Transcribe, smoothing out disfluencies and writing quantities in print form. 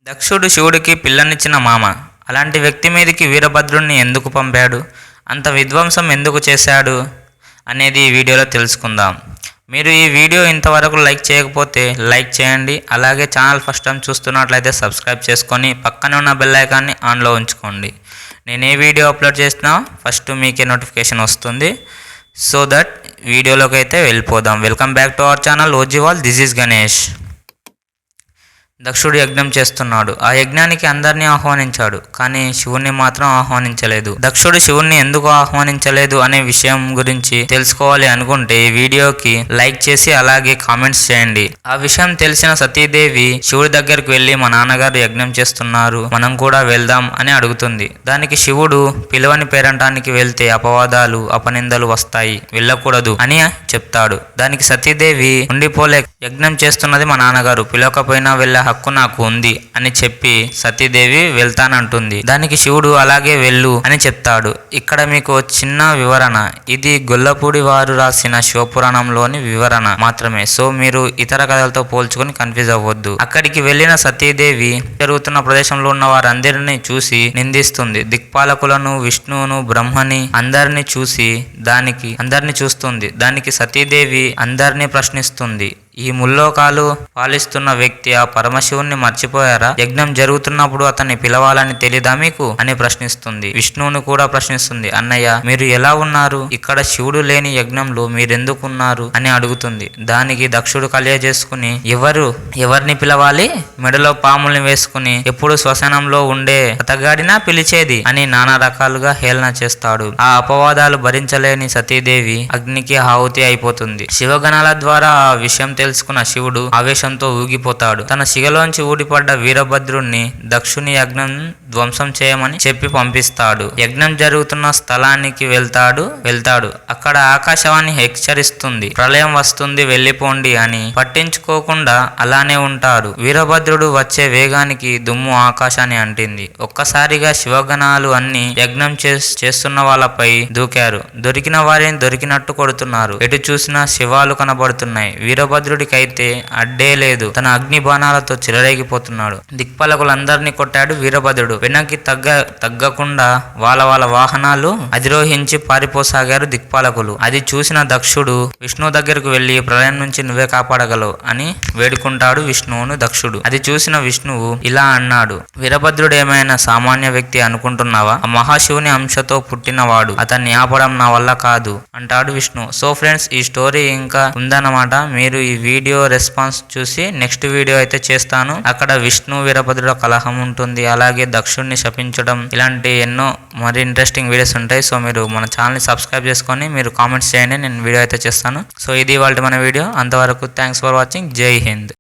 దక్షుడు శివుడికి పిల్లనిచ్చిన మామ. అలాంటి వ్యక్తి మీదికి వీరభద్రుణ్ణి ఎందుకు పంపాడు, అంత విధ్వంసం ఎందుకు చేశాడు అనేది ఈ వీడియోలో తెలుసుకుందాం. మీరు ఈ వీడియో ఇంతవరకు లైక్ చేయకపోతే లైక్ చేయండి. అలాగే ఛానల్ ఫస్ట్ టైం చూస్తున్నట్లయితే సబ్స్క్రైబ్ చేసుకొని పక్కనే ఉన్న బెల్ ఐకాన్ని ఆన్లో ఉంచుకోండి. నేను ఏ వీడియో అప్లోడ్ చేసినా ఫస్ట్ మీకే నోటిఫికేషన్ వస్తుంది. సో దట్ వీడియోలోకి అయితే వెళ్ళిపోదాం. Welcome back to our channel ఓజీవాల్. This is Ganesh. దక్షుడు యజ్ఞం చేస్తున్నాడు. ఆ యజ్ఞానికి అందరినీ ఆహ్వానించాడు, కానీ శివుణ్ణి మాత్రం ఆహ్వానించలేదు. దక్షుడు శివుణ్ణి ఎందుకు ఆహ్వానించలేదు అనే విషయం గురించి తెలుసుకోవాలి అనుకుంటే ఈ వీడియోకి లైక్ చేసి అలాగే కామెంట్స్ చేయండి. ఆ విషయం తెలిసిన సతీదేవి శివుడి దగ్గరికి వెళ్ళి మా నాన్నగారు యజ్ఞం చేస్తున్నారు, మనం కూడా వెళ్దాం అని అడుగుతుంది. దానికి శివుడు పిలవని పేరంటానికి వెళ్తే అపవాదాలు అపనిందలు వస్తాయి, వెళ్ళకూడదు అని చెప్తాడు. దానికి సతీదేవి ఉండిపోలే, యజ్ఞం చేస్తున్నది మా నాన్నగారు, పిలవకపోయినా వెళ్ళే హక్కు నాకు ఉంది అని చెప్పి సతీదేవి వెళ్తానంటుంది. దానికి శివుడు అలాగే వెళ్ళు అని చెప్తాడు. ఇక్కడ మీకు చిన్న వివరణ, ఇది గొల్లపూడి వారు రాసిన శివపురాణంలోని వివరణ మాత్రమే. సో మీరు ఇతర కథలతో పోల్చుకొని కన్ఫ్యూజ్ అవ్వద్దు. అక్కడికి వెళ్ళిన సతీదేవి జరుగుతున్న ప్రదేశంలో ఉన్న వారందరినీ చూసి నిందిస్తుంది. దిక్పాలకులను, విష్ణువును, బ్రహ్మని అందరినీ చూస్తుంది. దానికి సతీదేవి అందరినీ ప్రశ్నిస్తుంది. ఈ ముల్లోకాలు పాలిస్తున్న వ్యక్తి ఆ పరమశివుణ్ణి మర్చిపోయారా? యజ్ఞం జరుగుతున్నప్పుడు అతన్ని పిలవాలని తెలీదా మీకు అని ప్రశ్నిస్తుంది. విష్ణువుని కూడా ప్రశ్నిస్తుంది. అన్నయ్య, మీరు ఎలా ఉన్నారు? ఇక్కడ శివుడు లేని యజ్ఞంలో మీరెందుకున్నారు అని అడుగుతుంది. దానికి దక్షుడు కలియజేసుకుని ఎవరిని పిలవాలి? మెడలో పాముల్ని వేసుకుని ఎప్పుడు శ్మశానంలో ఉండే అతగాడినా పిలిచేది అని నానా రకాలుగా హేళన చేస్తాడు. ఆ అపవాదాలు భరించలేని సతీదేవి అగ్నికి ఆహుతి అయిపోతుంది. శివగణాల ద్వారా ఆ విషయం తెలుసుకున్న శివుడు ఆవేశంతో ఊగిపోతాడు. తన శిగలోంచి ఊడిపడ్డ వీరభద్రుణ్ణి దక్షుని యజ్ఞం ధ్వంసం చేయమని చెప్పి పంపిస్తాడు. యజ్ఞం జరుగుతున్న స్థలానికి వెళ్తాడు. అక్కడ ఆకాశవాణి హెచ్చరిస్తుంది, ప్రళయం వస్తుంది, వెళ్ళిపోండి అని. పట్టించుకోకుండా అలానే ఉంటాడు. వీరభద్రుడు వచ్చే వేగానికి దుమ్ము ఆకాశాన్ని అంటింది. ఒక్కసారిగా శివగణాలు అన్ని యజ్ఞం చేస్తున్న వాళ్ళపై దూకారు. దొరికిన వారిని దొరికినట్టు కొడుతున్నారు. ఎటు చూసినా శివాలు కనబడుతున్నాయి. వీరభద్రుడికైతే అడ్డే లేదు. తన అగ్ని బాణాలతో చిరరేగిపోతున్నాడు. దిక్పాలకులందరినీ కొట్టాడు వీరభద్రుడు. వెనక్కి తగ్గకుండా వాళ్ళ వాహనాలు అధిరోహించి పారిపోసాగారు దిక్పాలకులు. అది చూసిన దక్షుడు విష్ణువు దగ్గరకు వెళ్లి, ప్రళయం నుంచి నువ్వే కాపాడగలవు అని వేడుకుంటాడు విష్ణువును దక్షుడు. అది చూసిన విష్ణువు ఇలా అన్నాడు, వీరభద్రుడు ఏమైనా సామాన్య వ్యక్తి అనుకుంటున్నావా? ఆ మహాశివుని అంశతో పుట్టినవాడు, అతన్ని ఆపడం నా వల్ల కాదు అంటాడు విష్ణు. సో ఫ్రెండ్స్, ఈ స్టోరీ ఇంకా ఉందన్నమాట. మీరు ఈ వీడియో రెస్పాన్స్ చూసి నెక్స్ట్ వీడియో అయితే చేస్తాను. అక్కడ విష్ణు వీరభద్రుడు కలహం ఉంటుంది, అలాగే దక్షుడిని శపించడం, ఇలాంటి ఎన్నో మరి ఇంట్రెస్టింగ్ వీడియోస్ ఉంటాయి. సో మీరు మన ఛానల్ని సబ్స్క్రైబ్ చేసుకొని మీరు కామెంట్స్ చేయండి, నేను వీడియో అయితే చేస్తాను. సో ఇది ఇవాళ మన వీడియో. అంతవరకు థ్యాంక్స్ ఫర్ వాచింగ్. జై హింద్.